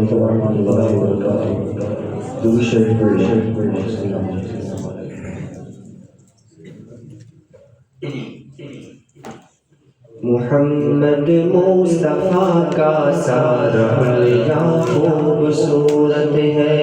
علیکم ورحمۃ اللہ وبرکاتہ. درود شریف پڑھیے. محمد مصطفیٰ کا سارا حلیہ خوبصورت ہے.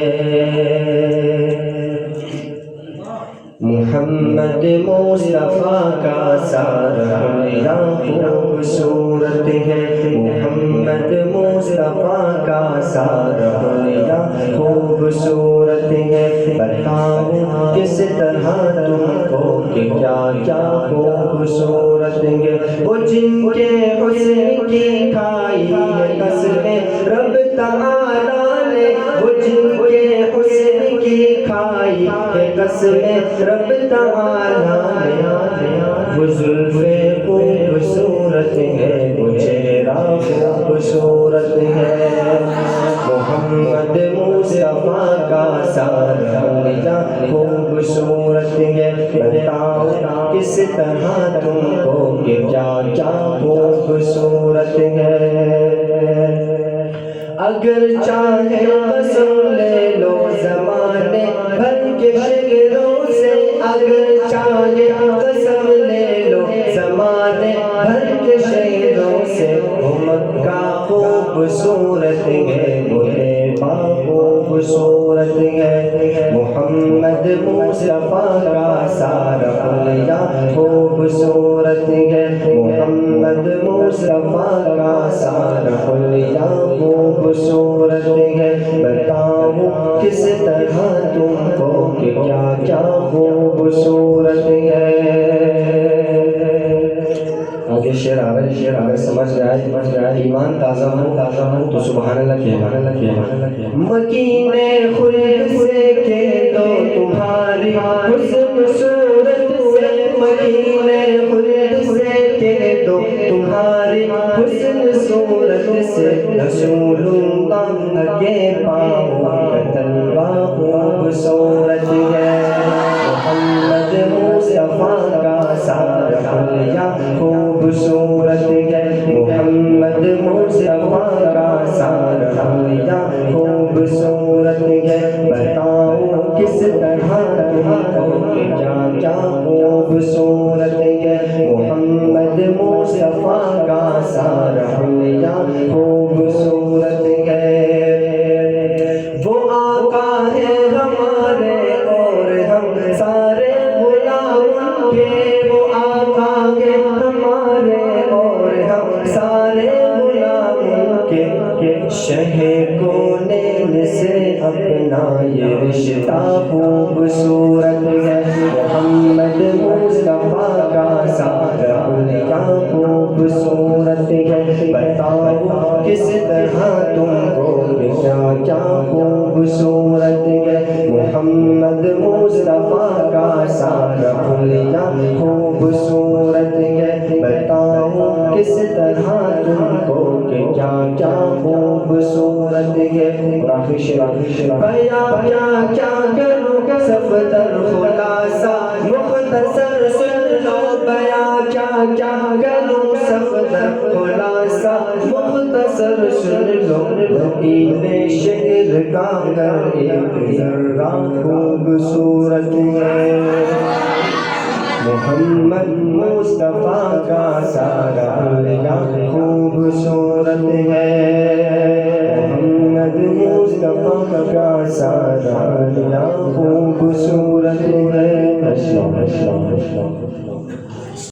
محمد مصطفیٰ کا سارا حلیہ خوبصورت ہے. محمد مصطفیٰ کا سارا حلیہ خوبصورت ہے. بتاؤ کس طرح تم کو کہ کیا کیا خوبصورت ہے. وہ جن کے حسن کی کھائی ہے قسمیں رب تعالیٰ نے. وہ جن کے حسن کی کھائی ہے قسمیں رب تعالیٰ نے. وہ زلفیں خوبصورت ہے, وہ چہرہ خوبصورت ہے. محمد مصطفیٰ کا سارا حلیہ خوبصورت ہے. بتاؤ کس طرح تم کو کہ کیا کیا خوبصورت ہے. اگر چاہے قسم لے لو زمانے بھر کے شعروں سے. اگر چاہے قسم لے لو زمانے بھر کے شعروں سے. وہ مکہ خوبصورت ہے, وہ طیبہ خوبصورت ہے. محمد مصطفیٰ کا سارا حلیہ خوبصورت ہے. محمد مصطفیٰ کا سارا حلیہ خوبصورت ہے. بتاؤ کس طرح تم کو کہ کیا کیا خوبصورت ہے. آگے شعر آ رہا ہے, سمجھ رہا ہے. ایمان تازہ ہو تو سبحان اللہ کہہ. مکینے خلد سے کہہ دو تمہاری حسن صورت سے. مکینے خلد سے کہہ دو تمہاری حسن صورت سے. رسول اللہ کے پاؤں کا تلوہ خوبصورت ہے. محمد مصطفیٰ کا سارا حلیہ خوبصورت ہے. محمد مصطفیٰ کا سارا حلیہ خوبصورت ہے. بتاؤ کس طرح تم کو کہ کیا کیا خوبصورت ہے. محمد مصطفیٰ کا سارا حلیہ خوبصورت ہے. وہ آقا ہے ہمارے اور ہم سارے غلام کے. وہ آقا ہے ہمارے اور ہم سارے غلام کے. شہ کونین سے اپنا یہ رشتہ خوبصورت ہے. محمد مصطفیٰ کا سارا حلیہ خوبصورت ہے. بتاؤ کس طرح تم کو کیا کیا خوبصورت ہے. محمد مصطفیٰ کا سارا حلیہ خوبصورت ہے. بتاؤ کس طرح تم کو کہ کیا کیا خوبصورت ہے. بیان کیا کروں صفدر خلاصہ مختصر سن لو. بیان کیا کروں صفدر خلاصہ مختصر سن لو. وکیل شعر کا کر ایک ذرہ خوبصورت ہے. محمد مصطفیٰ کا سارا حلیہ خوبصورت ہے. محمد مصطفیٰ کا سارا حلیہ خوبصورت ہے.